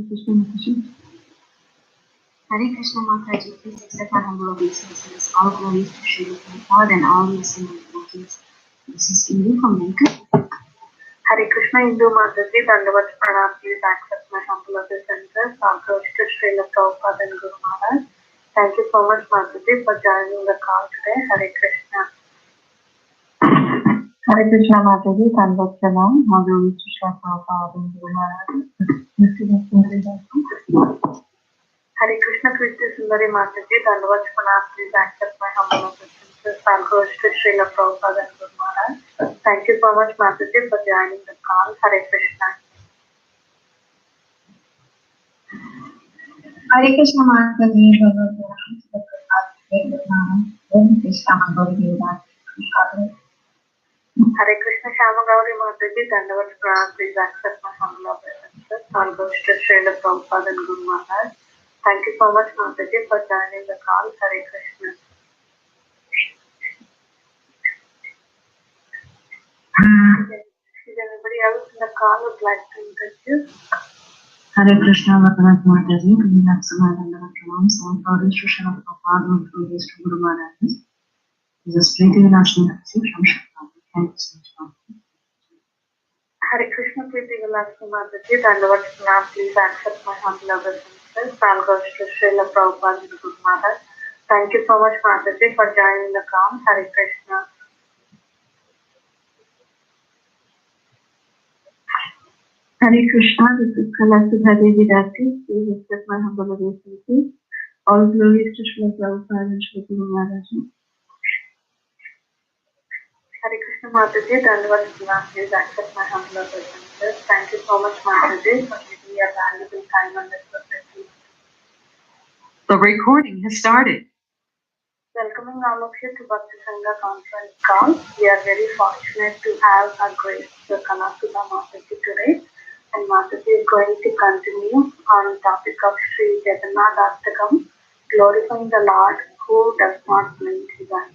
Krishna Mataji. Hare Krishna Mataji, please accept my humble obeisances. All glories to Sri Prabhupada and all listening devotees. This is Indu from Lincoln. Hare Krishna Indu Mataji, Dandavat Pranam, please accept my humble obeisances. All glories to Sri Prabhupada and Guru Maharaj. Thank you so much Mataji for joining the call today. Hare Krishna. Hare Krishna Mataji, Dandavat Pranam, all glories to Sri Prabhupada and Guru Maharaj. Hare Krishna Kriti Sundari Mataji, Dandavat Pranam, please accept my humble obeisances. All glories to Srila Prabhupada and Guru Maharaj. Thank you so much Mataji for joining the call. Hare Krishna. Hare Krishna Mataji, Bhagavad Krishna Hare Krishna Shama Gauri Mataji, Dandavat Pranam, please accept my humble obeisances. All glories to Srila Prabhupada and Guru Maharaj. Thank you so much Mataji for joining the call. Hare Krishna. Is anybody else in the call would like to introduce? Hare Krishna Bhagavad Mataji, Dandavat Pranam, all glories to Srila Prabhupada, all glories to Guru Maharaj. This is Preeti Vilashmi from Shakti. Thank you so much. Hare Krishna Preeti Vilashmi Mataji, Dandavat Pranam, please accept my humble obeisances. All glories to Srila Prabhupada and Guru Maharaj. Thank you so much Mataji for joining the call. Hare Krishna. Hare Krishna, this is KALASUDHA Devi DASI. Please accept my humble obeisances. All glories to Srila Prabhupada and Srila Guru Maharaj. Hare Krishna Mataji, Dandavat Pranam, please accept my humble obeisances. Thank you so much Mataji for giving your valuable time on this opportunity. The recording has started. Welcoming all of you to Bhakti Sangha conference call. We are very fortunate to have our great KALASUDHA Mataji today. And Mataji is going to continue on the topic of Sri JAGANNATH ASHTAKAM, glorifying the Lord who does not blink his eyes.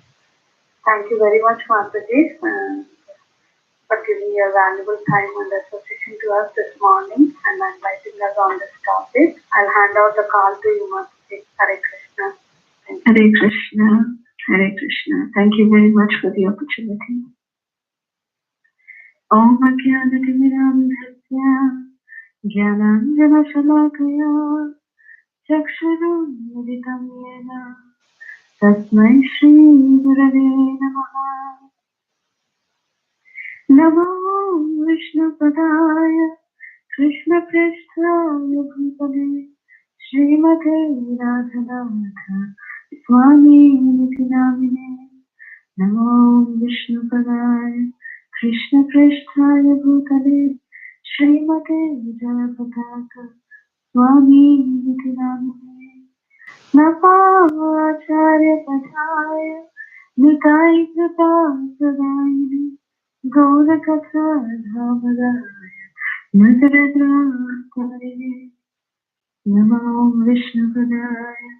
Thank you very much Mataji for giving your valuable time and association to us this morning and inviting us on this topic. I'll hand out the call to you Mataji. Hare Krishna. Hare Krishna, Hare Krishna. Thank you very much for the opportunity. Om Ajnanatimirandhasya Jnananjanashalakaya Chakshurunnilitam Yena Tasmai Shri Gurave Namaha. Namo Vishnu Padaya Krishna Prishthaya Bhutale Srimate Radhanatha Swami Niti Namine. Namo Vishnu Padaya Krishna Prishthaya Bhutale Srimate Radhanatha Swami Niti Namine. Namo Acharya Padaya Nitai Krita Sadayini Gaura Katha Dhamadaya Nagaradra Karine. Namo Vishnu Padaya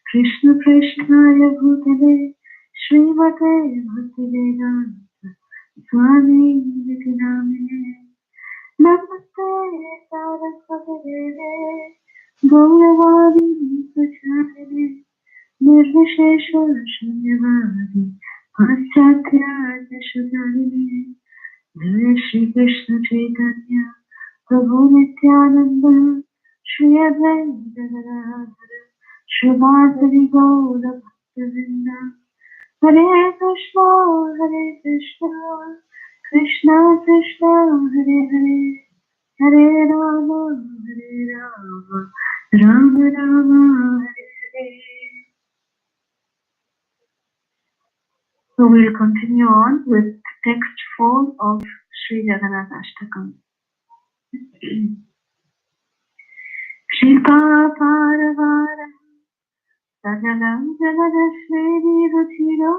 Krishna Prishthaya Bhutale Srimate Bhaktivedanta Swami Niti Namine. Namaste Saraswati Deve Gauravadi Pracharine Nirvishesha Shunyavadi Paschatya Deshadarine. Jai Shri Krishna Chaitanya Prabhu Nityananda Shri Advaita Gadadhara Shrivasari Gaura Bhaktivinoda. Hare Krishna Krishna Krishna Hare Hare Hare Rama Rama Rama Hare Hare. So we'll continue on with text 4 of Sri Jagannath Ashtakam. Shiva Paravara Sagalam Jagadashvedi Ruchiro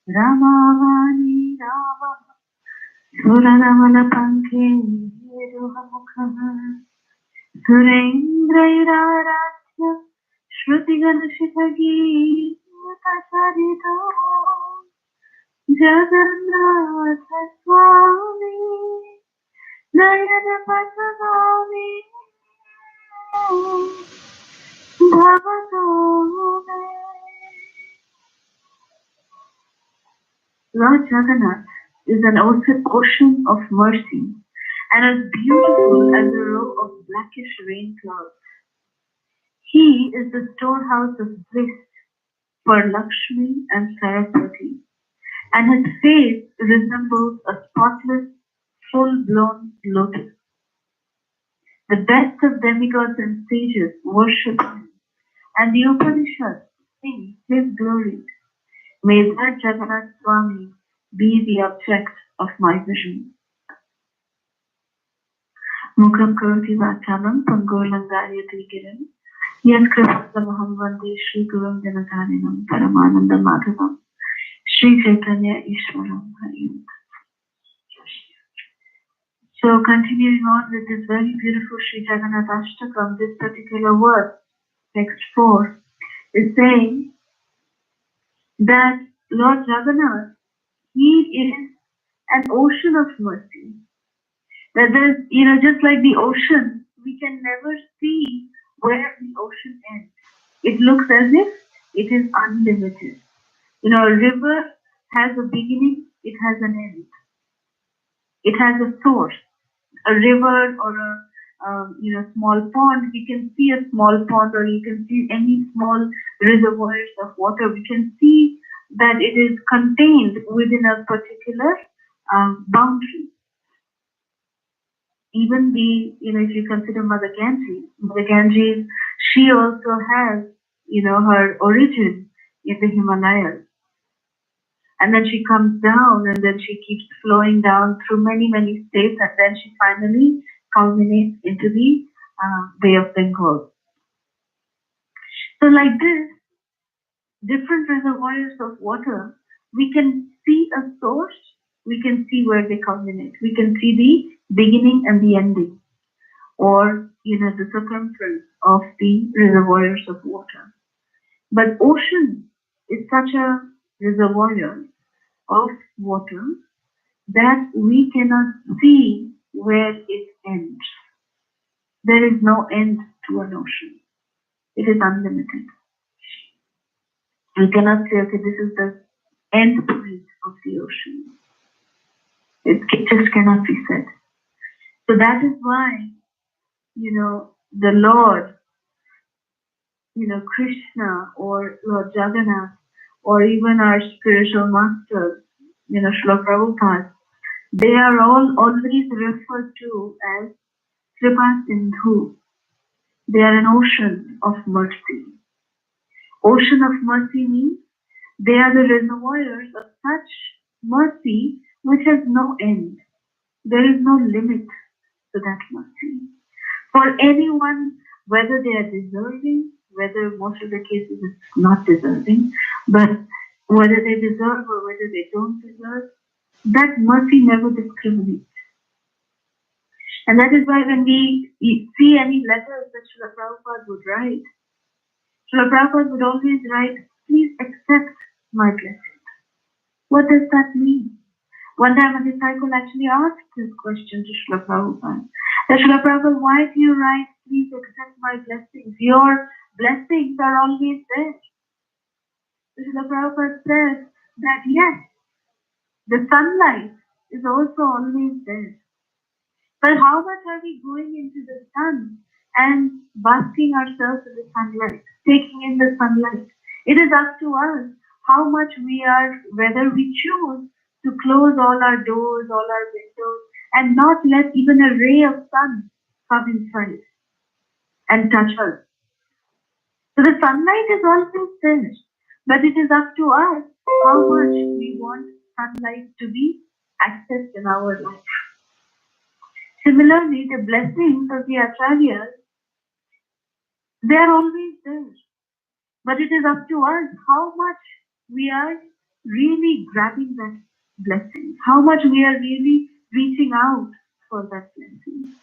Ramavani Rama Suranamala Panke Ruhamukha Surendra Iraratya Shruti Ganashitagi Tasarito Jagannatha Swami Nayana Pasavami Lord Jagannath is an ocean of mercy and as beautiful as a row of blackish rain clouds. He is the storehouse of bliss for Lakshmi and Saraswati, and his face resembles a spotless, full-blown lotus. The best of demigods and sages worship him, and the Upanishads sing his glory. May that Jagannath Swami be the object of my vision. Mukham karoti vachalam pangolangayati girim yat kripastamaham vande Shri Gurum Janatarinam Paramananda Madhavam Shri Chaitanya Ishwaram Harim. So continuing on with this very beautiful Sri Jagannath Ashtakam, this particular verse, text 4, is saying that Lord Jagannath, he is an ocean of mercy. That there's, just like the ocean, we can never see where the ocean ends. It looks as if it is unlimited. A river has a beginning, it has an end. It has a source. A river or a small pond, we can see a small pond, or you can see any small reservoirs of water. We can see that it is contained within a particular boundary. Even if you consider Mother Ganges, she also has, her origin in the Himalayas. And then she comes down, and then she keeps flowing down through many, many states, and then she finally culminates into the Bay of Bengal. So like this, different reservoirs of water, we can see a source, we can see where they culminate. We can see the beginning and the ending, or, the circumference of the reservoirs of water. But ocean is such a reservoir of water that we cannot see where it ends. There is no end to an ocean. It is unlimited. We cannot say, okay, this is the end point of the ocean. It just cannot be said. So that is why, the Lord, Krishna or Lord Jagannath, or even our spiritual masters, Srila Prabhupada, they are all always referred to as Kripa Sindhu. They are an ocean of mercy. Ocean of mercy means they are the reservoirs of such mercy which has no end. There is no limit to that mercy. For anyone, whether they are deserving, whether most of the cases it's not deserving, but whether they deserve or whether they don't deserve, that mercy never discriminates. And that is why when we see any letters that Srila Prabhupada would write, Srila Prabhupada would always write, please accept my blessing. What does that mean? One time a disciple actually asked this question to Srila Prabhupada. That Srila Prabhupada, why do you write, please accept my blessings? Your blessings are always there. Srila Prabhupada says that yes, the sunlight is also always there. But how much are we going into the sun and basking ourselves in the sunlight, taking in the sunlight? It is up to us how much we are, whether we choose to close all our doors, all our windows, and not let even a ray of sun come inside and touch us. So the sunlight is always there, but it is up to us how much we want sunlight to be accessed in our life. Similarly, the blessings of the Acharyas, they are always there. But it is up to us how much we are really grabbing that blessing, how much we are really reaching out for that blessing.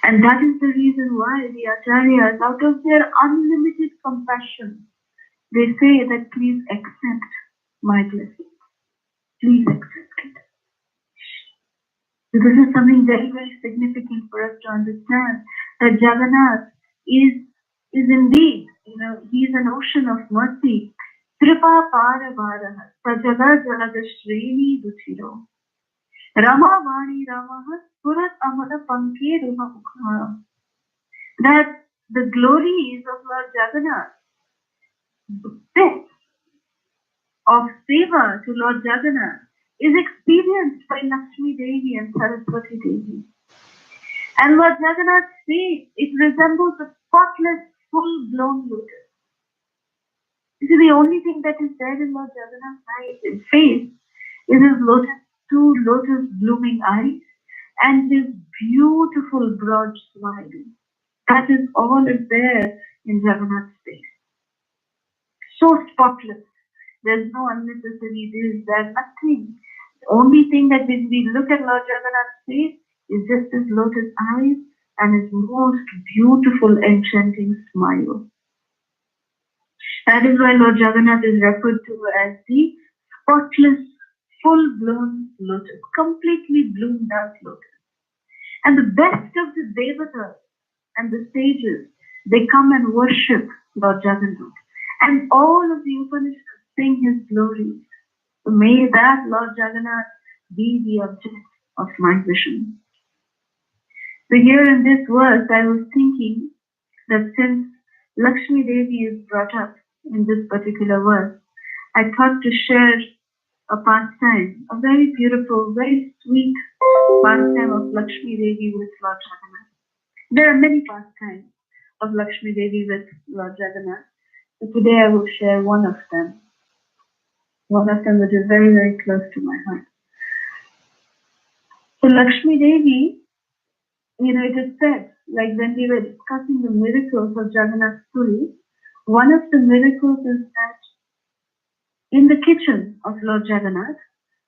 And that is the reason why the Acharyas, out of their unlimited compassion, they say that please accept my blessing. Please accept it. So this is something very, very significant for us to understand, that Jagannath is indeed, he is an ocean of mercy, Kripa Paravaraha Sajala Jalada Shreni Duchiro Rama Vani Ramaha Purat Amada Panke Ruma Mukha. That the glories of Lord Jagannath, the best of seva to Lord Jagannath, is experienced by Lakshmi Devi and Saraswati Devi. And Lord Jagannath's face, it resembles a spotless, full-blown lotus. You see, the only thing that is there in Lord Jagannath's face is his two lotus blooming eyes and his beautiful broad smile. That is all is there in Jagannath's face. So spotless. There's no unnecessary this, there's nothing. The only thing that when we look at Lord Jagannath's face is just his lotus eyes and his most beautiful, enchanting smile. That is why Lord Jagannath is referred to as the spotless, full-blown lotus, completely bloomed out lotus. And the best of the devatas and the sages, they come and worship Lord Jagannath. And all of the Upanishads sing his glories. So may that Lord Jagannath be the object of my vision. So here in this verse, I was thinking that since Lakshmi Devi is brought up in this particular verse, I thought to share a pastime, a very beautiful, very sweet pastime of Lakshmi Devi with Lord Jagannath. There are many pastimes of Lakshmi Devi with Lord Jagannath. So today I will share one of them which is very, very close to my heart. So Lakshmi Devi, it is said, like when we were discussing the miracles of Jagannath Puri, one of the miracles is that in the kitchen of Lord Jagannath,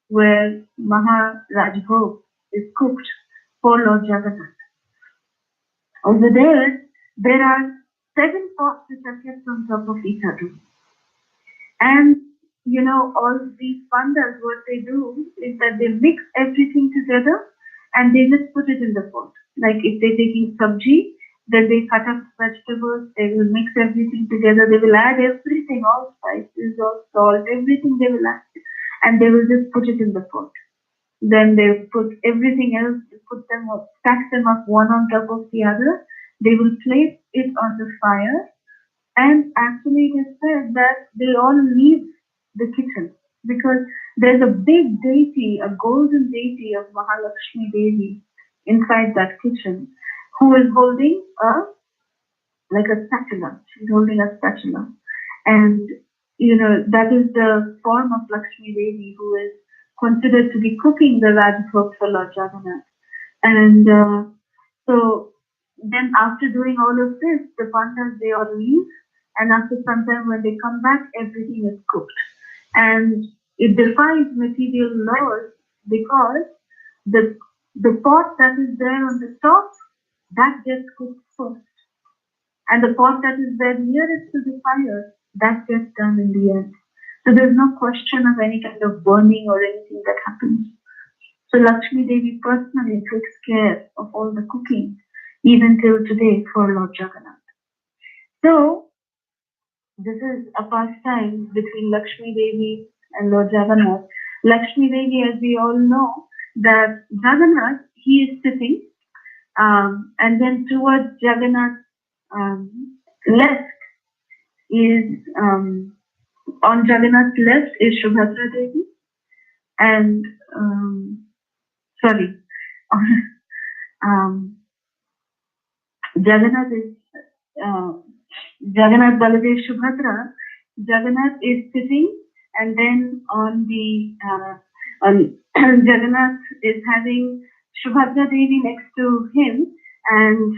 where Maharajbhog is cooked for Lord Jagannath, over there are 7 pots which are kept on top of each other. And all these pandas, what they do is that they mix everything together and they just put it in the pot. Like if they're taking sabji, then they cut up vegetables, they will mix everything together, they will add everything, all spices, all salt, everything they will add, and they will just put it in the pot. Then they put everything else, stack them up one on top of the other. They will place it on the fire, and actually it is said that they all leave the kitchen because there's a big deity, a golden deity of Mahalakshmi Devi inside that kitchen, who is holding a spatula. She's holding a spatula, and that is the form of Lakshmi Devi, who is considered to be cooking the Rajbhog for Lord Jagannath. And so then after doing all of this, the pandas, they all leave, and after some time when they come back, everything is cooked. And it defies material laws because the pot that is there on the top, that gets cooked first. And the pot that is there nearest to the fire, that gets done in the end. So there's no question of any kind of burning or anything that happens. So Lakshmi Devi personally takes care of all the cooking, even till today, for Lord Jagannath. So this is a pastime between Lakshmi Devi and Lord Jagannath. Lakshmi Devi, as we all know, that Jagannath, he is sitting, and then towards Jagannath's left is, on Jagannath's left is Subhadra Devi, and Jagannath is Jagannath, Baladev, Subhadra. Jagannath is sitting, and then on the Jagannath is having Subhadra Devi next to him, and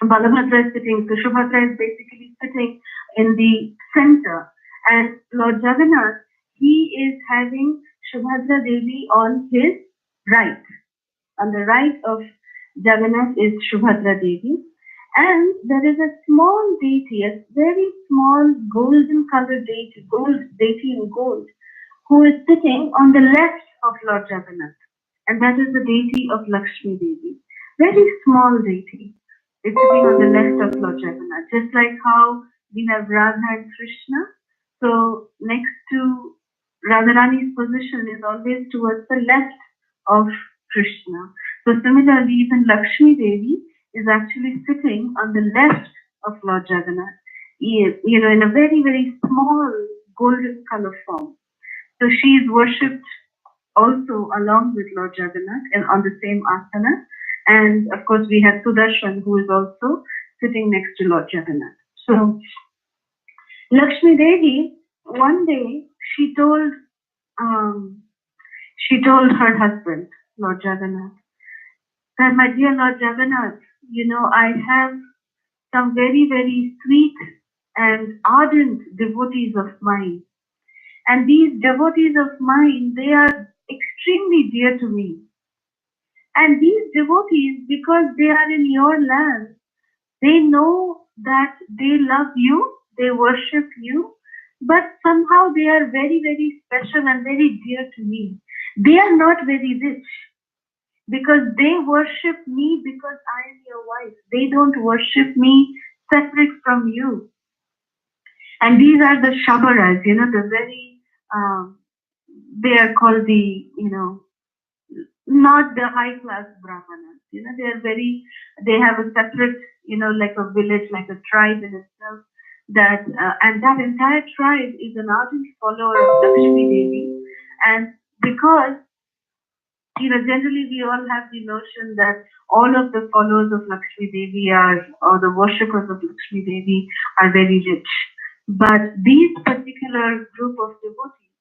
Balabhadra is sitting. So Subhadra is basically sitting in the center, and Lord Jagannath, he is having Subhadra Devi on his right. On the right of Jagannath is Subhadra Devi, and there is a small deity, a very small golden colored deity, deity in gold, who is sitting on the left of Lord Jagannath, and that is the deity of Lakshmi Devi. Very small deity. It's sitting on the left of Lord Jagannath, just like how we have Radha and Krishna. So next to Radharani's position is always towards the left of Krishna. So similarly, even Lakshmi Devi is actually sitting on the left of Lord Jagannath, in a very, very small golden color form. So she is worshipped also along with Lord Jagannath and on the same asana. And of course, we have Sudarshan, who is also sitting next to Lord Jagannath. So Lakshmi Devi, one day, she told her husband, Lord Jagannath, that my dear Lord Jagannath, I have some very, very sweet and ardent devotees of mine. And these devotees of mine, they are extremely dear to me. And these devotees, because they are in your land, they know that they love you, they worship you, but somehow they are very, very special and very dear to me. They are not very rich because they worship me because I am your wife. They don't worship me separate from you. And these are the Shabaras, the very, they are called the, not the high class Brahmanas. They have a separate, like a village, like a tribe in itself. And that entire tribe is an ardent follower of Lakshmi Devi. And because, generally we all have the notion that all of the followers of Lakshmi Devi or the worshippers of Lakshmi Devi are very rich. But these particular group of devotees,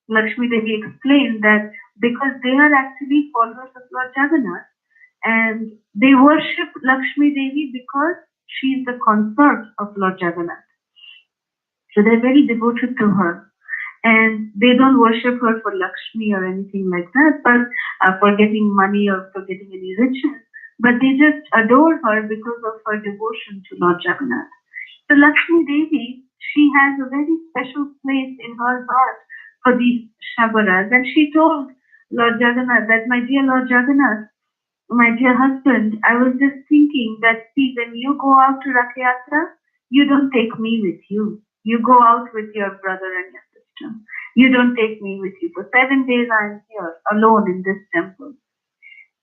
Lakshmi Devi explained that because they are actually followers of Lord Jagannath and they worship Lakshmi Devi because she is the consort of Lord Jagannath. So they're very devoted to her. And they don't worship her for Lakshmi or anything like that, but for getting money or for getting any riches. But they just adore her because of her devotion to Lord Jagannath. So Lakshmi Devi, she has a very special place in her heart for these Shabaras. And she told Lord Jagannath that, my dear Lord Jagannath, my dear husband, I was just thinking that, see, when you go out to Rath Yatra, you don't take me with you. You go out with your brother and your sister. You don't take me with you. For 7 days I am here alone in this temple.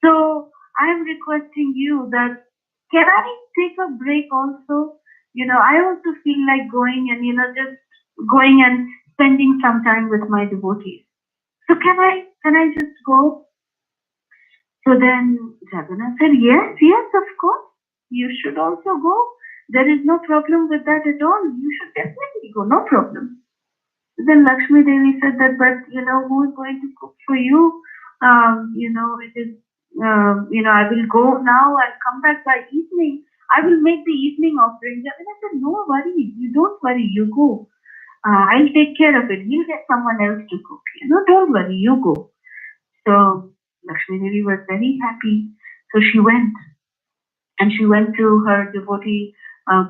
So I am requesting you that, can I take a break also? I also feel like going and, just going and spending some time with my devotees. So can I just go? So then Jagannath said, yes, of course. You should also go. There is no problem with that at all. You should definitely go, no problem. Then Lakshmi Devi said that, but who is going to cook for you? It is, I will go now and come back by evening. I will make the evening offering. Jagannath said, no worry, you don't worry, you go. I'll take care of it. We'll get someone else to cook. Don't worry, you go. So Lakshmi Devi was very happy. So she went. And she went to her devotee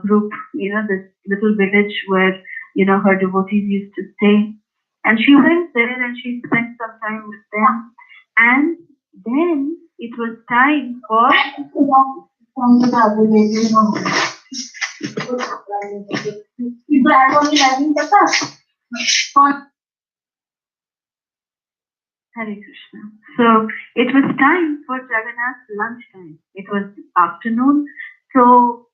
group, this little village where, her devotees used to stay. And she went there and she spent some time with them. And then it was time for Hare Krishna. So it was time for Jagannath's lunchtime. It was afternoon. So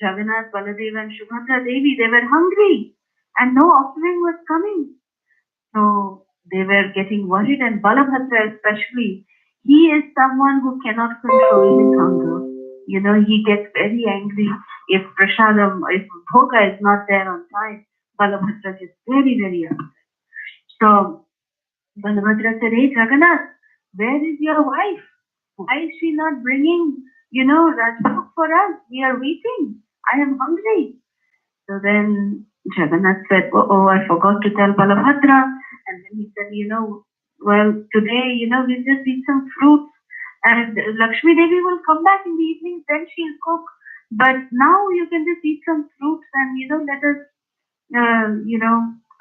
Jagannath, Baladeva and Subhadra Devi, they were hungry and no offering was coming. So they were getting worried, and Balabhadra especially, he is someone who cannot control his hunger. He gets very angry if prasadam, if bhoga is not there on time. Balabhadra gets very, very upset. So Balabhadra said, hey Jagannath, where is your wife? Why is she not bringing, Rajbhog for us? We are waiting. I am hungry. So then Jagannath said, oh, I forgot to tell Balabhadra. And then he said, well, today, we'll just eat some fruits. And Lakshmi Devi will come back in the evening, then she'll cook. But now you can just eat some fruits and, let us,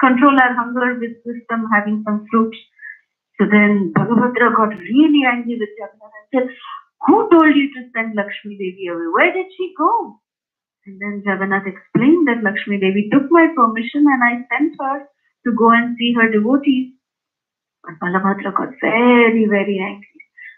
control our hunger with some having some fruits. So then Balabhadra got really angry with Jagannath and said, who told you to send Lakshmi Devi away? Where did she go? And then Jagannath explained that Lakshmi Devi took my permission and I sent her to go and see her devotees. But Balabhadra got very, very angry.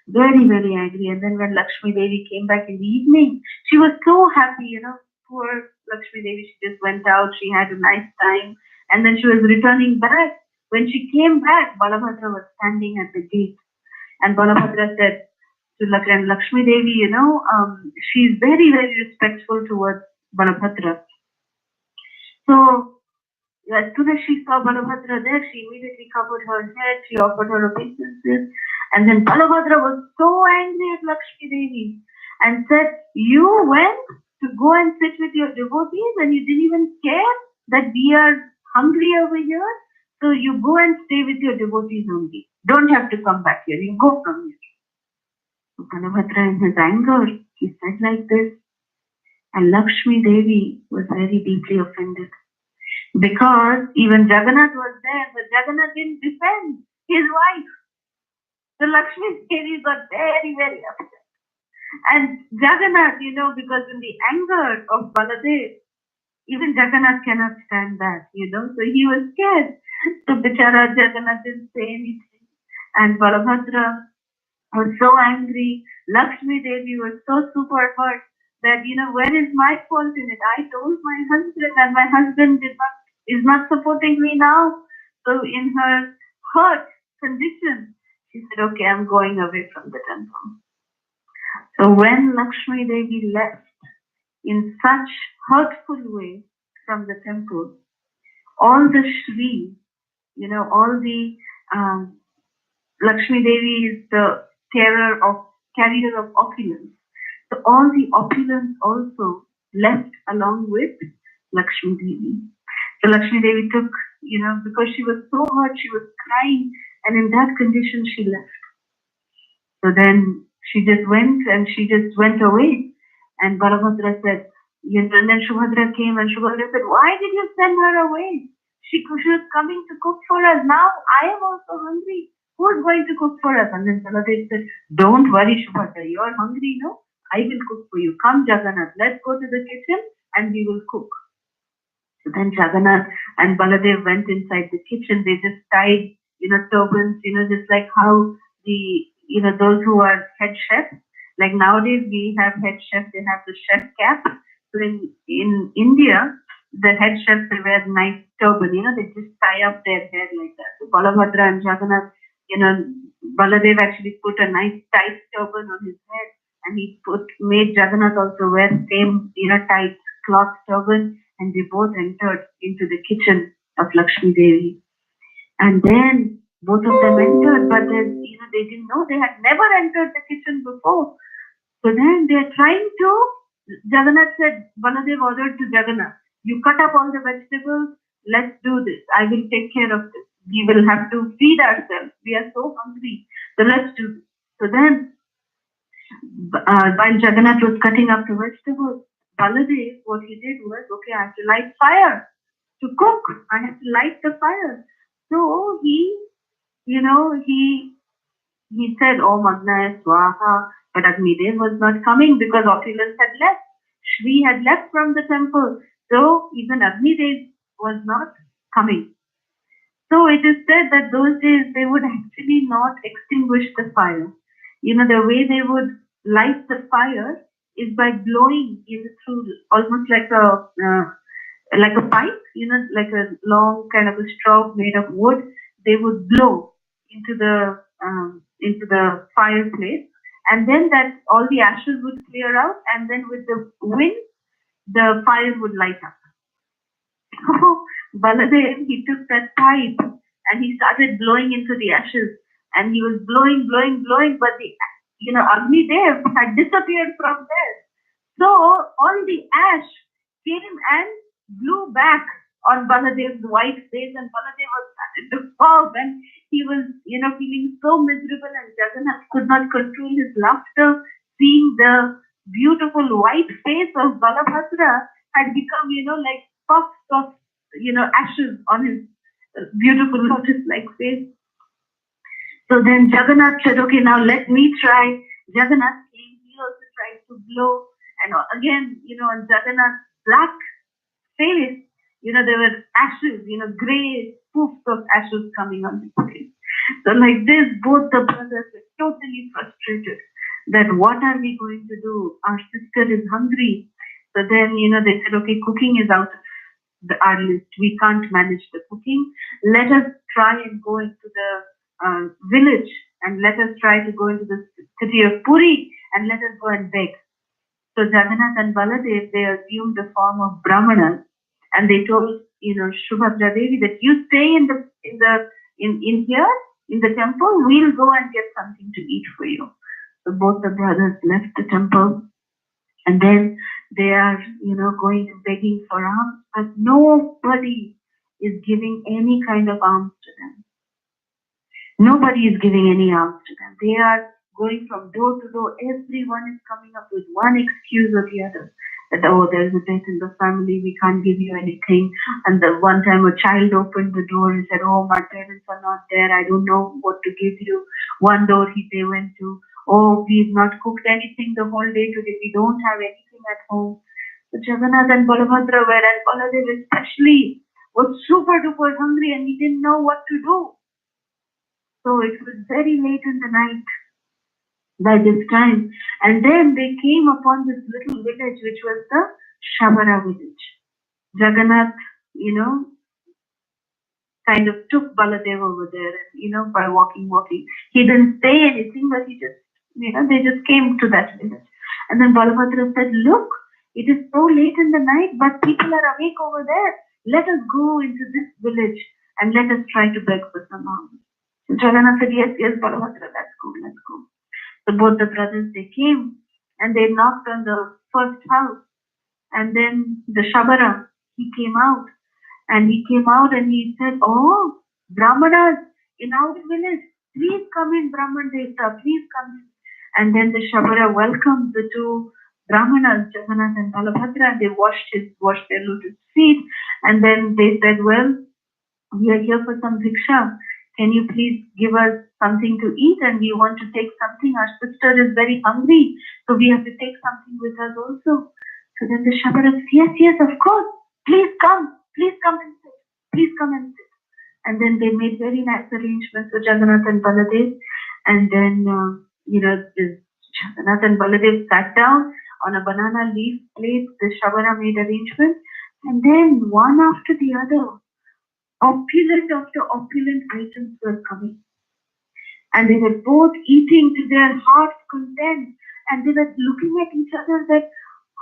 Very, very angry. And then when Lakshmi Devi came back in the evening, she was so happy, Poor Lakshmi Devi, she just went out, she had a nice time, and then she was returning back. When she came back, Balabhadra was standing at the gate. And Balabhadra said to Lakshmi Devi, she's very, very respectful towards Balabhadra. So as soon as she saw Balabhadra there, she immediately covered her head, she offered her obeisances, and then Balabhadra was so angry at Lakshmi Devi and said, you went to go and sit with your devotees and you didn't even care that we are hungry over here, so you go and stay with your devotees only. Don't have to come back here, you go from here. So Balabhadra in his anger, he said like this, and Lakshmi Devi was very deeply offended. Because even Jagannath was there, but Jagannath didn't defend his wife. So Lakshmi Devi got very, very upset. And Jagannath, because in the anger of Baladev, even Jagannath cannot stand that, so he was scared. So Bichara Jagannath didn't say anything. And Balabhadra was so angry. Lakshmi Devi was so super hurt that, where is my fault in it? I told my husband and my husband is not supporting me now. So in her hurt condition, she said, okay, I'm going away from the temple. So when Lakshmi Devi left in such hurtful way from the temple, all the Shri, all the Lakshmi Devi is the carrier of opulence. So all the opulence also left along with Lakshmi Devi. So Lakshmi Devi took, because she was so hurt, she was crying, and in that condition she left. So then she just went away. And Balabhadra said, and then Subhadra came and Subhadra said, why did you send her away? She was coming to cook for us. Now I am also hungry. Who is going to cook for us? And then Baladev said, don't worry, Subhadra, you are hungry, no? I will cook for you. Come, Jagannath, let's go to the kitchen and we will cook. So then Jagannath and Baladev went inside the kitchen. They just tied, turbans, just like how the, those who are head chefs. Like nowadays we have head chefs, they have the chef cap. So in India, the head chefs, they wear nice turban, they just tie up their hair like that. So Balabhadra and Jagannath, Baladev actually put a nice tight turban on his head, and he made Jagannath also wear same, tight cloth turban, and they both entered into the kitchen of Lakshmi Devi. And then both of them entered, but then, they didn't know, they had never entered the kitchen before. So then they are trying to, Jagannath said, Baladev ordered to Jagannath, you cut up all the vegetables, let's do this, I will take care of this. We will have to feed ourselves, we are so hungry, so let's do this. So then, while Jagannath was cutting up the vegetables, Baladev, what he did was, okay, I have to light fire to cook, I have to light the fire. So he said, Om Agnaya Swaha, but Agnidev was not coming because opulence had left. Shri had left from the temple. So even Agnidev was not coming. So it is said that those days they would actually not extinguish the fire. The way they would light the fire is by blowing through almost like a pipe, like a long kind of a straw made of wood. They would blow into the fireplace, and then that all the ashes would clear out, and then with the wind, the fire would light up. So Baladev, he took that pipe and he started blowing into the ashes, and he was blowing, but the Agnidev had disappeared from there. So all the ash came and blew back on Baladev's white face, and Baladev was started to cough, and he was, feeling so miserable, and Jagannath could not control his laughter, seeing the beautiful white face of Balabhadra had become, like puffs of, ashes on his beautiful lotus-like face. So then Jagannath said, okay, now let me try. Jagannath came, he also tried to blow, and again, on Jagannath, black face, there were ashes, gray poofs of ashes coming on his face. So like this, both the brothers were totally frustrated that what are we going to do? Our sister is hungry. So then, they said, okay, cooking is out of our list. We can't manage the cooking. Let us try and go into the village, and let us try to go into the city of Puri, and let us go and beg. So Jagannath and Baladev, they assumed the form of Brahmanas, and they told, Subhadra Devi that you stay in here in the temple. We'll go and get something to eat for you. So both the brothers left the temple, and then they are, going and begging for alms, but nobody is giving any kind of alms to them. Nobody is giving any alms to them. They are going from door to door. Everyone is coming up with one excuse or the other. That, oh, there's a death in the family, we can't give you anything. And the one time a child opened the door and said, oh, my parents are not there, I don't know what to give you. One door they went to, oh, we've not cooked anything the whole day today, we don't have anything at home. So Jagannath and Balabhadra were, and Baladev especially, was super duper hungry, and he didn't know what to do. So it was very late in the night by this time. And then they came upon this little village, which was the Shabara village. Jagannath, kind of took Baladev over there, and, by walking. He didn't say anything, but he just, they just came to that village. And then Balabhadra said, look, it is so late in the night, but people are awake over there. Let us go into this village and let us try to beg for some alms. So Jagannath said, yes, Balabhadra, let's go. So both the brothers, they came and they knocked on the first house. And then the Shabara, he came out and he said, oh, Brahmanas in our village, please come in, Brahman Devta, please come in. And then the Shabara welcomed the two Brahmanas, Jagannath and Balabhadra, and they washed their lotus feet. And then they said, well, we are here for some bhiksha. Can you please give us something to eat? And we want to take something. Our sister is very hungry, so we have to take something with us also. So then the Shabara said, yes, of course. Please come and sit. And then they made very nice arrangements for Jagannath and Baladev. And then, Jagannath and Baladev sat down on a banana leaf plate. The Shabara made arrangements. And then one after the other, opulent after opulent items were coming. And they were both eating to their heart's content. And they were looking at each other that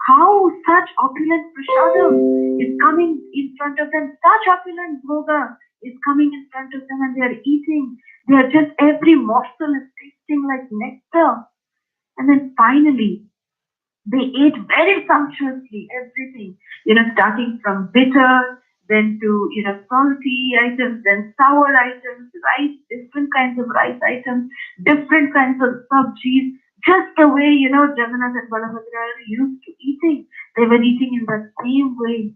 how such opulent prasadam is coming in front of them. Such opulent bhoga is coming in front of them, and they are eating. They are just, every morsel is tasting like nectar. And then finally, they ate very sumptuously everything, starting from bitter, then to, salty items, then sour items, rice, different kinds of rice items, different kinds of sabjis, just the way, Jagannath and Balabhadra are used to eating. They were eating in the same way.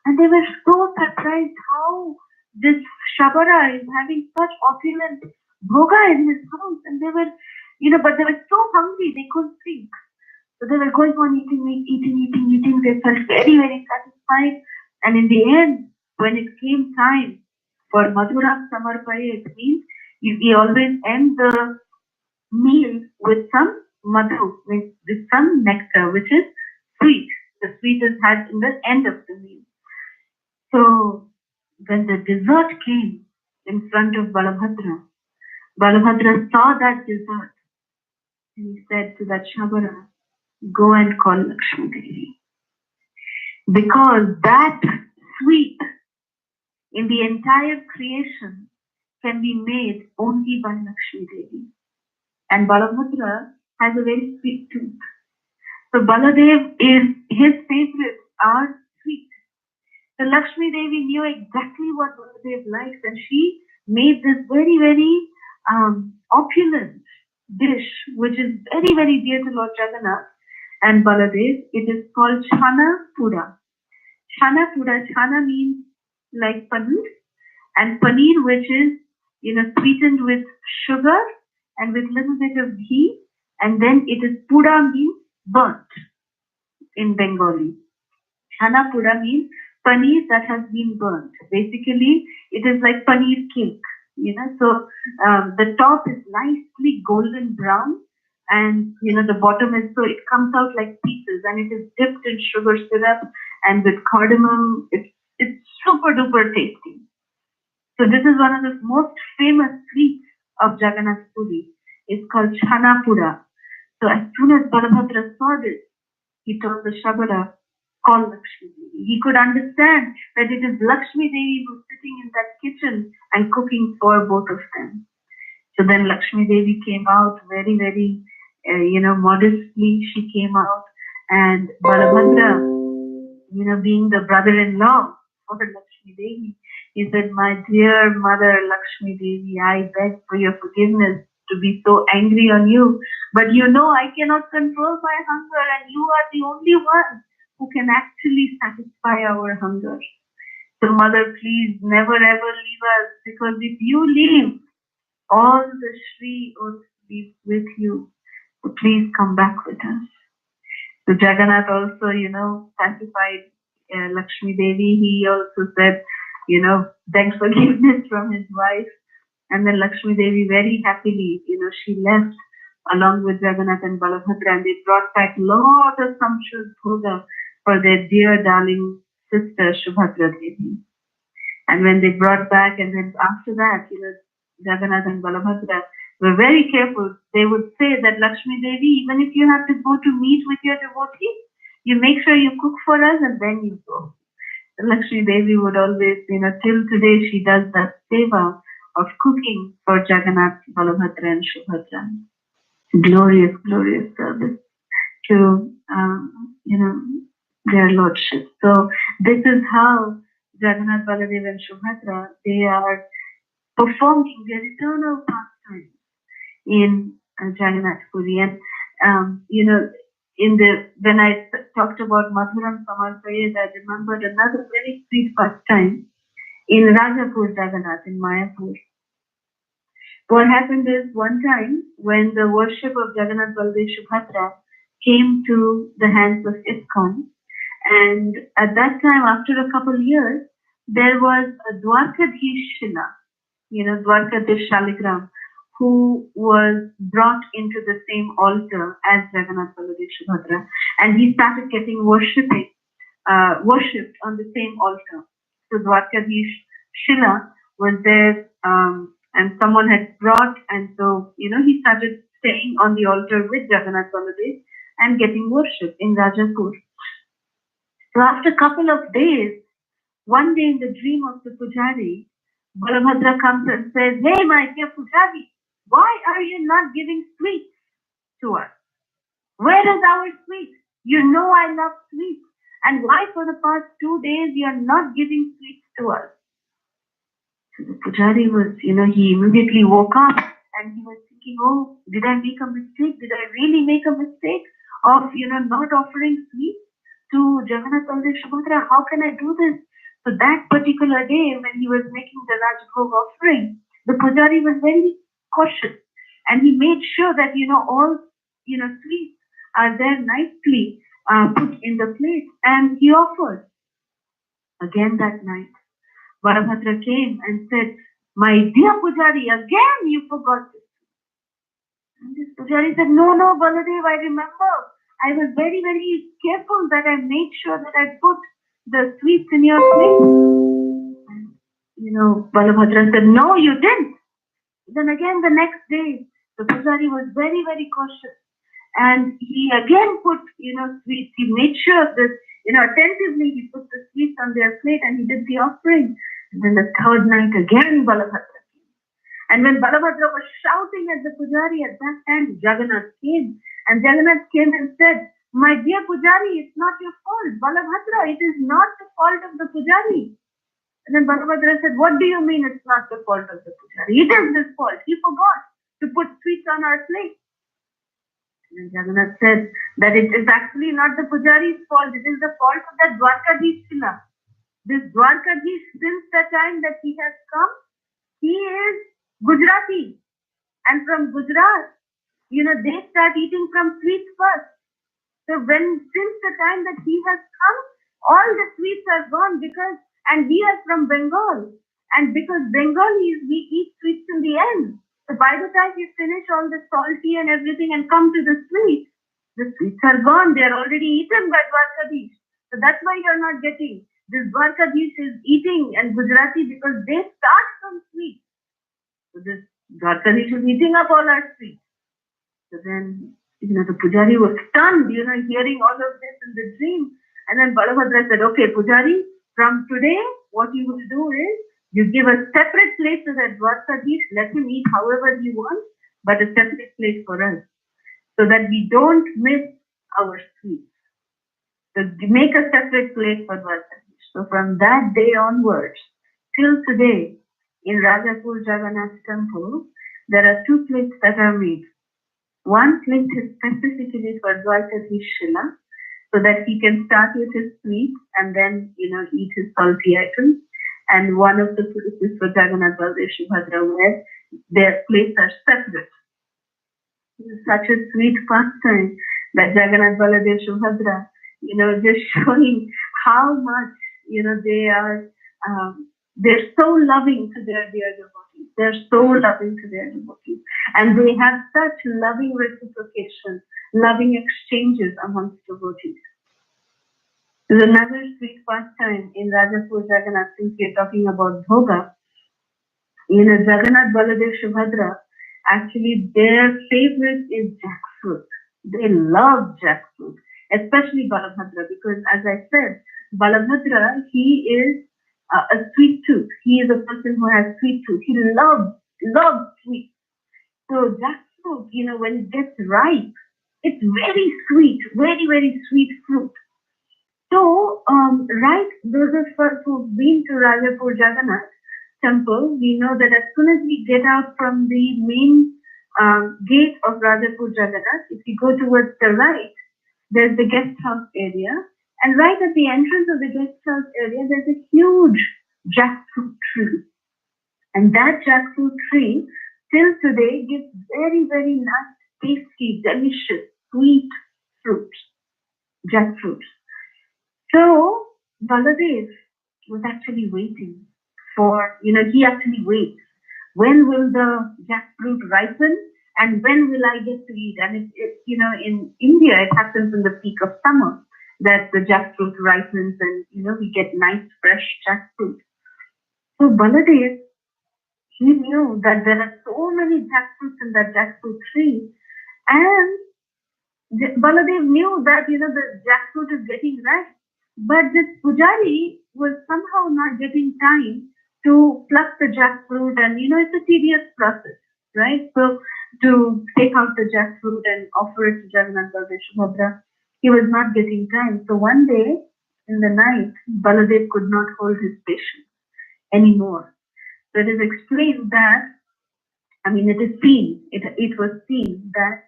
And they were so surprised how this Shabara is having such opulent bhoga in his house. And they were, but they were so hungry, they couldn't think. So they were going on eating. They felt very, very satisfied. And in the end, when it came time for Madhura Samarpaya, it means we always end the meal with some madhu, with some nectar, which is sweet. The sweet is had in the end of the meal. So when the dessert came in front of Balabhadra saw that dessert, and he said to that Shabara, go and call Lakshmi Devi. Because that sweet in the entire creation can be made only by Lakshmi Devi. And Balabhadra has a very sweet tooth. So Baladev his favorites are sweet. So Lakshmi Devi knew exactly what Baladev likes, and she made this very, very opulent dish, which is very, very dear to Lord Jagannath and Baladev. It is called Chana Pura. Chana Pura, Chana means like paneer, and paneer, which is, sweetened with sugar and with little bit of ghee, and then it is Pura means burnt in Bengali. Chana pura means paneer that has been burnt. Basically, it is like paneer cake, So the top is nicely golden brown, and the bottom is, so it comes out like pieces, and it is dipped in sugar syrup and with cardamom. It's super duper tasty. So this is one of the most famous sweets of Jagannath Puri. It's called Chana Pura. So as soon as Balabhadra saw this, he told the Shabara, call Lakshmi Devi. He could understand that it is Lakshmi Devi who's sitting in that kitchen and cooking for both of them. So then Lakshmi Devi came out very, very, modestly. She came out, and Balabhadra, being the brother-in-law of Lakshmi Devi, he said, "My dear mother Lakshmi Devi, I beg for your forgiveness to be so angry on you, but I cannot control my hunger, and you are the only one who can actually satisfy our hunger. So mother, please never ever leave us, because if you leave, all the Shri would be with you. So please come back with us." So Jagannath also, satisfied Lakshmi Devi. He also said, begged forgiveness from his wife. And then Lakshmi Devi very happily, she left along with Jagannath and Balabhadra, and they brought back lot of sumptuous bhoga for their dear darling sister Subhadra Devi. And when they brought back, and then after that, Jagannath and Balabhadra were very careful. They would say that Lakshmi Devi, even if you have to go to meet with your devotees, you make sure you cook for us and then you go. Lakshmi Devi would always, till today she does that seva of cooking for Jagannath, Balabhadra and Subhadra. Glorious, glorious service to, their lordship. So this is how Jagannath, Baladev and Subhadra, they are performing their eternal pastimes in Jagannath Puri. And, when I talked about Madhuram Samarpayed, I remembered another very sweet pastime in Rajapur Jagannath in Mayapur. What happened is, one time when the worship of Jagannath, Baladev, Subhadra came to the hands of ISKCON, and at that time, after a couple of years, there was a Dwarkadhish Shila, Dwarkadish Shaligram, who was brought into the same altar as Jagannath, Baladev, Subhadra, and he started getting worshipped on the same altar. So Dwarkadish Shila was there, and someone had brought, and so he started staying on the altar with Jagannath, Baladev and getting worshipped in Rajapur. So after a couple of days, one day in the dream of the Pujari, Balabhadra comes and says, "Hey, my dear Pujari, why are you not giving sweets to us? Where is our sweet? You know I love sweets. And why for the past 2 days you are not giving sweets to us?" So the Pujari was, he immediately woke up and he was thinking, "Oh, did I make a mistake? Did I really make a mistake of, not offering sweets to Jagannath, Baladev, Subhadra? How can I do this?" So that particular day when he was making the Rajbhog offering, the Pujari was very cautious, and he made sure that, all, sweets are there nicely put in the plate, and he offered. Again that night, Balabhadra came and said, "My dear Pujari, again you forgot this." And this Pujari said, "No, Baladev, I remember. I was very, very careful that I made sure that I put the sweets in your plate." And, Balabhadra said, "No, you didn't." Then again the next day, the Pujari was very, very cautious. And he again put, sweets. He made sure that, attentively he put the sweets on their plate and he did the offering. And then the third night again, Balabhadra came. And when Balabhadra was shouting at the Pujari, at that time, Jagannath came. And Jagannath came and said, "My dear Pujari, it's not your fault. Balabhadra, it is not the fault of the Pujari." And then Balabhadra said, "What do you mean it's not the fault of the Pujari? It is his fault. He forgot to put sweets on our plate." And Jagannath said that it is actually not the Pujari's fault. It is the fault of that Dwarkadish Shila. This Dwarkadish, since the time that he has come, he is Gujarati. And from Gujarat, they start eating from sweets first. So since the time that he has come, All the sweets are gone because, and we are from Bengal. And because Bengalis, we eat sweets in the end. So by the time you finish all the salty and everything and come to the sweets are gone. They are already eaten by Dwarkadish. So that's why you're not getting. This Dwarkadish is eating and Gujarati because they start from sweets. So this Dwarkadish is eating up all our sweets. So then, the Pujari was stunned, hearing all of this in the dream. And then Balabhadra said, okay, Pujari, from today, what you will do is, you give a separate place to that Dwarkadish, let him eat however he wants, but a separate place for us, so that we don't miss our sweets. So make a separate place for Dwarkadish. So from that day onwards, till today, in Rajapur Jagannath temple, there are two plates that are made. One plate is specifically for Dwarkadish Shila, so that he can start with his sweets and then, eat his salty items. And one of the plates is for Jagannath Baladev Subhadra, where their plates are separate. It is such a sweet pastime that Jagannath Baladev Subhadra, just showing how much, they are, they're so loving to their dear devotees. They're so loving to their devotees. And they have such loving reciprocation, loving exchanges amongst devotees. There's another sweet pastime in Rajapur Jagannath, since we're talking about Bhoga. Jagannath Baladev Subhadra, actually their favorite is jackfruit. They love jackfruit, especially Balabhadra, because as I said, Balabhadra, he is a sweet tooth. He is a person who has sweet tooth. He loves sweet. So jackfruit, when it gets ripe, it's very sweet, very, very sweet fruit. So, right, those of us who've been to Rajapur Jagannath temple, we know that as soon as we get out from the main gate of Rajapur Jagannath, if you go towards the right, there's the guest house area. And right at the entrance of the guest house area, there's a huge jackfruit tree. And that jackfruit tree, till today, gives very, very nice, tasty, delicious, sweet fruits, jackfruit. So Baladev was actually waiting for, he actually waits. When will the jackfruit ripen and when will I get to eat? And in India, it happens in the peak of summer that the jackfruit ripens and, we get nice fresh jackfruit. So Baladev, he knew that there are so many jackfruits in that jackfruit tree, and Baladev knew that, the jackfruit is getting ripe. But this Pujari was somehow not getting time to pluck the jackfruit, and it's a tedious process, right? So to take out the jackfruit and offer it to Jagannath Baladev Subhadra, he was not getting time. So one day in the night, Baladev could not hold his patience anymore. So it is explained that, it is seen, it was seen that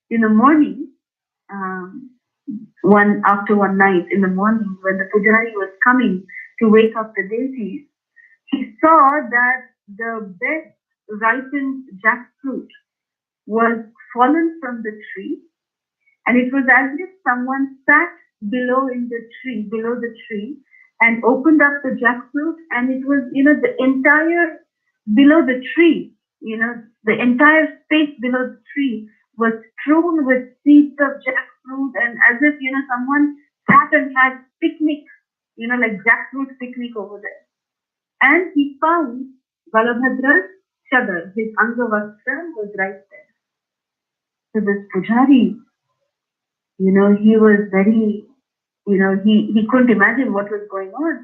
in the morning, after one night in the morning, when the Pujari was coming to wake up the deities, he saw that the best ripened jackfruit was fallen from the tree, and it was as if someone sat below the tree, and opened up the jackfruit, and it was, the entire below the tree, the entire space below the tree was strewn with seeds of jackfruit, and as if, someone sat and had picnic, like jackfruit picnic over there. And he found Balabhadra's chadar, his Angavastra was right there. So this Pujari, he was very, he couldn't imagine what was going on.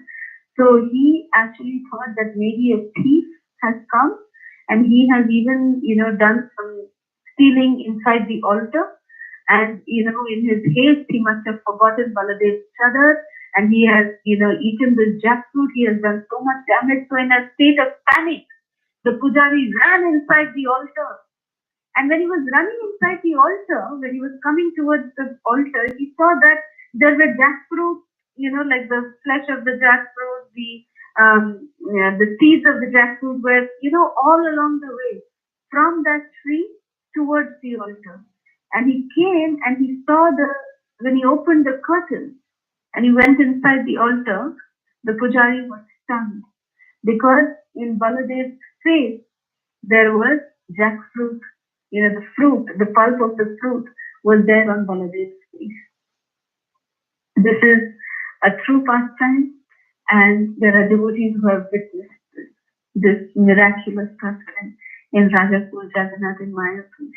So he actually thought that maybe a thief has come, and he has even, done some stealing inside the altar. And, in his haste, he must have forgotten Baladev's chadar, and he has, eaten this jackfruit. He has done so much damage. So in a state of panic, the Pujari ran inside the altar. And when he was running inside the altar, when he was coming towards the altar, he saw that there were jackfruit, like the flesh of the jackfruit, the seeds of the jackfruit were, all along the way from that tree towards the altar. And he came and he saw when he opened the curtain, And he went inside the altar. The pujari was stunned because in Baladev's face there was jackfruit. The fruit, the pulp of the fruit was there on Baladev's face. This is a true pastime, and there are devotees who have witnessed this miraculous pastime in Rajapur, Jagannath, in Mayapur.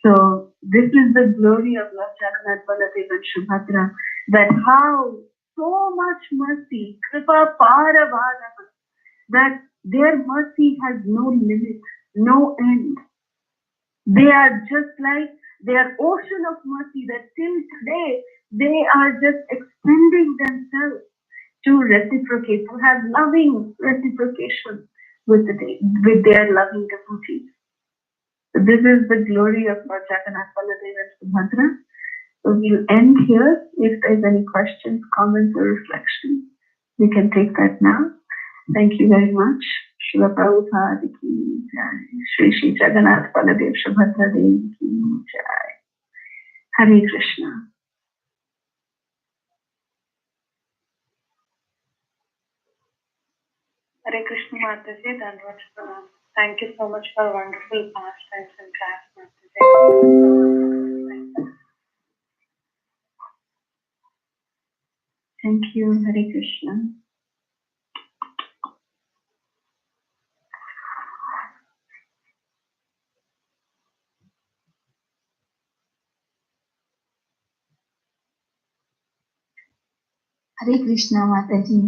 So this is the glory of Lord Jagannath, Baladev and Subhadra, that how so much mercy, Kripa Paravada, that their mercy has no limit, no end. They are just like their ocean of mercy that till today they are just extending themselves to reciprocate, to have loving reciprocation with their loving devotees. So this is the glory of Lord Jagannath, Baladev and Subhadra. So we'll end here. If there's any questions, comments, or reflections, we can take that now. Thank you very much. Srila Prabhupada ki jai. Shri Shri Jagannath Baladev Subhadra Devi ki jai. Hare Krishna. Hare Krishna Mataji, Dandavad Pranam. Thank you so much for wonderful pastimes and class, Mataji. Thank you, Hare Krishna. Hare Krishna, Mataji.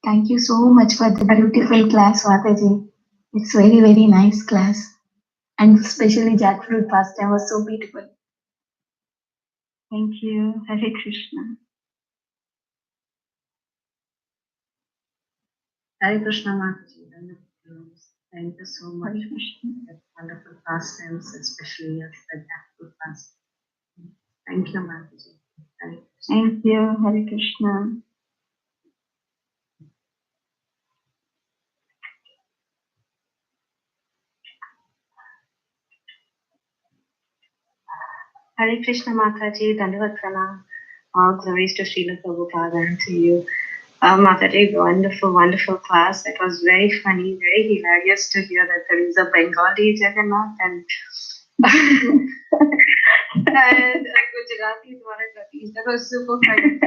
Thank you so much for the beautiful class, Mataji. It's very, very nice class. And especially jackfruit pastime was so beautiful. Thank you, Hare Krishna. Hare Krishna, Mataji. Thank you so much for that wonderful pastimes, especially of the jackfruit pastime. Thank you, Mataji. Thank you, Hare Krishna. Hare Krishna Mataji, Dandavad Pranam. All glories to Srila Prabhupada and to you. Mataji, wonderful, wonderful class. It was very funny, very hilarious to hear that there is a Bengali Jagannath and and Gujarati Dwarakatis. That was super funny.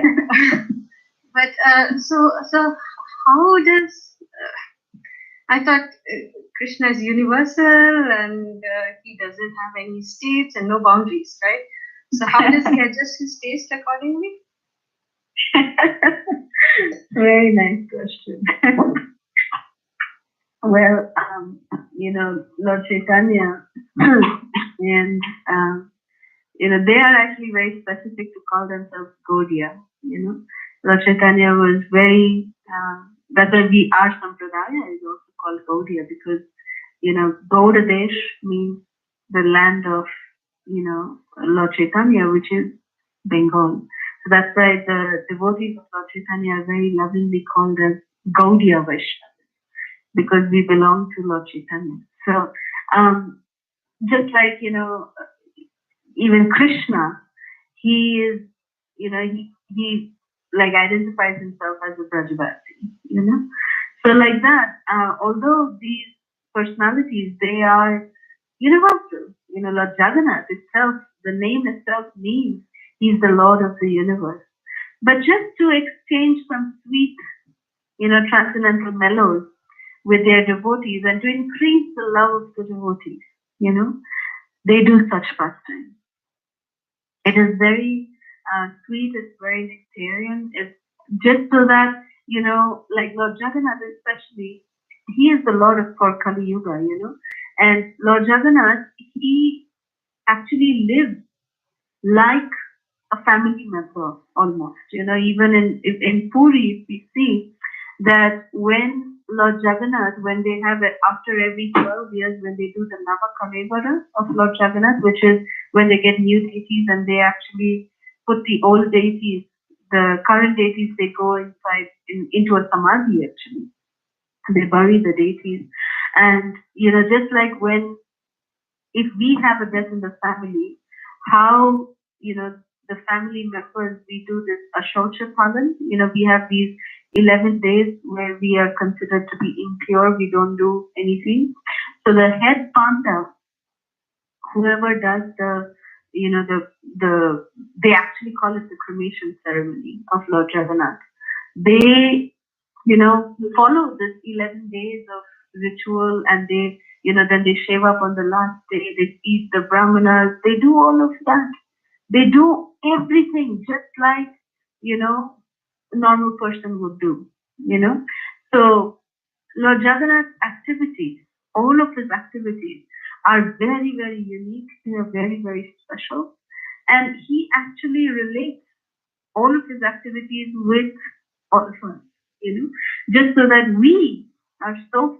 But so how does I thought Krishna is universal and he doesn't have any states and no boundaries, right? So how does he adjust his taste accordingly? Very nice question. Well, Lord Chaitanya and they are actually very specific to call themselves Gaudiya. Lord Chaitanya was very that's why our Sampradaya is also called Gaudiya, because Gaudadesh means the land of Lord Chaitanya, which is Bengal. So that's why the devotees of Lord Chaitanya are very lovingly called as Gaudiya Vaishnavas, because we belong to Lord Chaitanya. So just like even Krishna, he is he like identifies himself as a Brajavasi, So like that, although these personalities, they are universal. Lord Jagannath itself, the name itself means he's the Lord of the universe. But just to exchange some sweet, transcendental mellows with their devotees and to increase the love of the devotees, they do such pastimes. It is very sweet, it's very nectarian. It's just so that, like Lord Jagannath especially, he is the Lord of Kali Yuga, and Lord Jagannath, he actually lives like a family member almost, even in Puri, we see that when Lord Jagannath, when they have it after every 12 years, when they do the Navakalevara of Lord Jagannath, which is when they get new deities and they actually put the old deities, the current deities, they go inside into a samadhi actually. They bury the deities. And, just like if we have a death in the family, how, the family members, we do this Ashochapalan. We have these 11 days where we are considered to be impure. We don't do anything. So the head Panta, whoever does they actually call it the cremation ceremony of Lord Jagannath. They, follow this 11 days of ritual, and they, then they shave up on the last day, they eat the brahmanas, they do all of that. They do everything just like, a normal person would do, So Lord Jagannath's activities, all of his activities are very, very unique. They are very, very special. And he actually relates all of his activities with all of us, just so that we are so,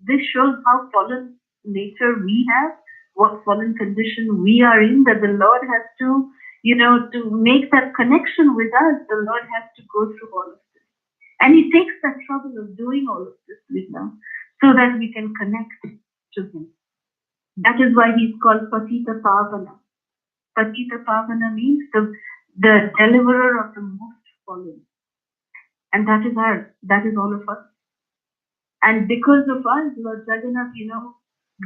this shows how fallen nature we have, what fallen condition we are in, that the Lord has to, to make that connection with us, the Lord has to go through all of this. And he takes that trouble of doing all of this with us so that we can connect to him. That is why he's called Patita Pavana. Patita Pavana means the deliverer of the most fallen. And that is all of us. And because of us, Lord Jagannath,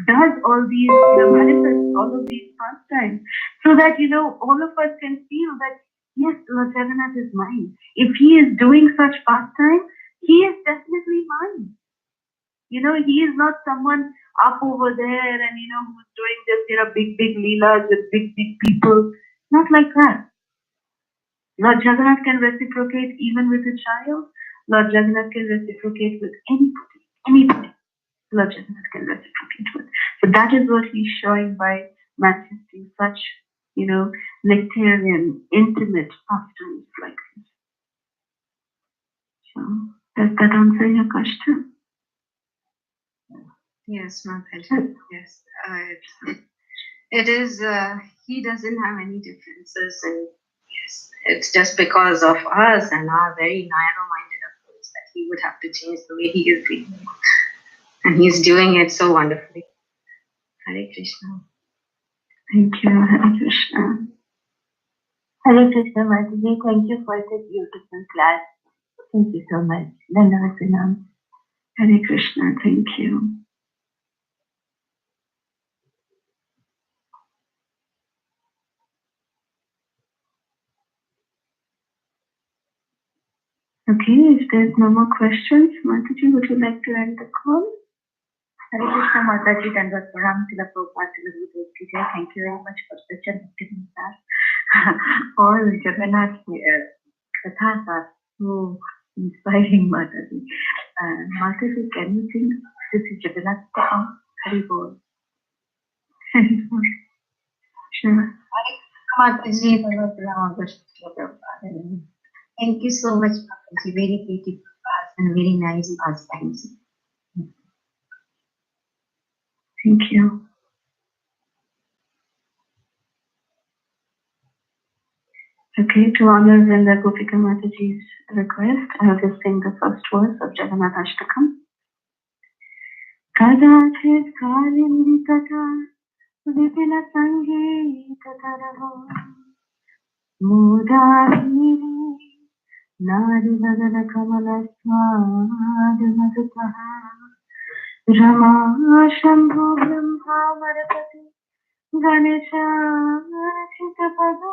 does all these, manifests all of these pastimes, so that, all of us can feel that, yes, Lord Jagannath is mine. If he is doing such pastimes, he is definitely mine. He is not someone up over there and, who's doing this, big, big leelas with big, big people. Not like that. Lord Jagannath can reciprocate even with a child. Lord Jagannath can reciprocate with anybody. Lord Jagannath can reciprocate with. So that is what he's showing by manifesting such, nectarian, intimate pastimes like this. So, does that answer your question? Yes, Mataji. Yes. It is, he doesn't have any differences, and yes, it's just because of us and our very narrow-minded approach that he would have to change the way he is being. And he's doing it so wonderfully. Hare Krishna. Thank you, Hare Krishna. Hare Krishna, Mataji. Thank you for the beautiful class. Thank you so much. Dandavatanam. Hare Krishna. Thank you. Okay, if there's no more questions, Mataji, would you like to end the call? Hare Krishna, Mataji, Dandvat Pranam, Srila Prabhupada, Srila Guru Dev. Thank you very much for such an excellent class. All Jagannath Kathas are so inspiring, Mataji. Mataji, can you sing this Jagannath song? Hari Bol. Sure. Mataji, thank you so much, Mataji. Very beautiful class and very nice pastimes. Thank you. Okay, to honor Vrinda Gopika Mataji's request, I will just sing the first verse of Jagannath ASHTAKAM. Kadachit kalindi tata vipila sangeeta taraho mudavini nadi vagana kamala swadu madhutaha Rama Shambhu Brahma Marapati Ganesha Chitapado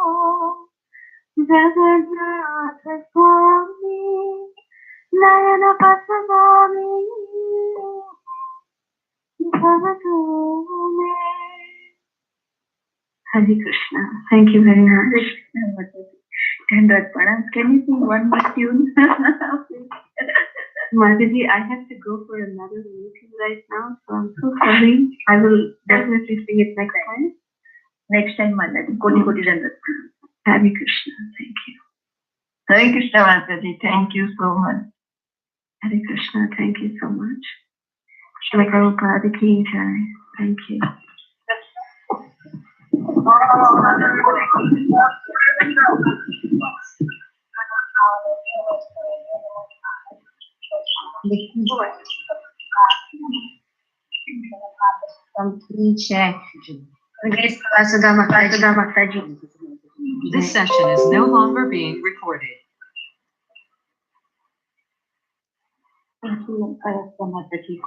Jagannath Swami Nayana Pasavami Bhavatu Me. Hare Krishna. Thank you very much. Dandvat Pranam. Can you sing one more tune? Mataji, I have to go for another meeting right now, so I'm so sorry. I will definitely sing it next time. Next time, Mataji. Koti Koti Dandvat Pranam. Hare Krishna. Thank you. Hare Krishna, Mataji. Thank you so much. Hare Krishna. Thank you so much. Srila Prabhupada Ki Jai. Thank you. Complete share. Yes, Kalasudha Mataji. This session is no longer being recorded. Thank you, Kalasuddha Mataji.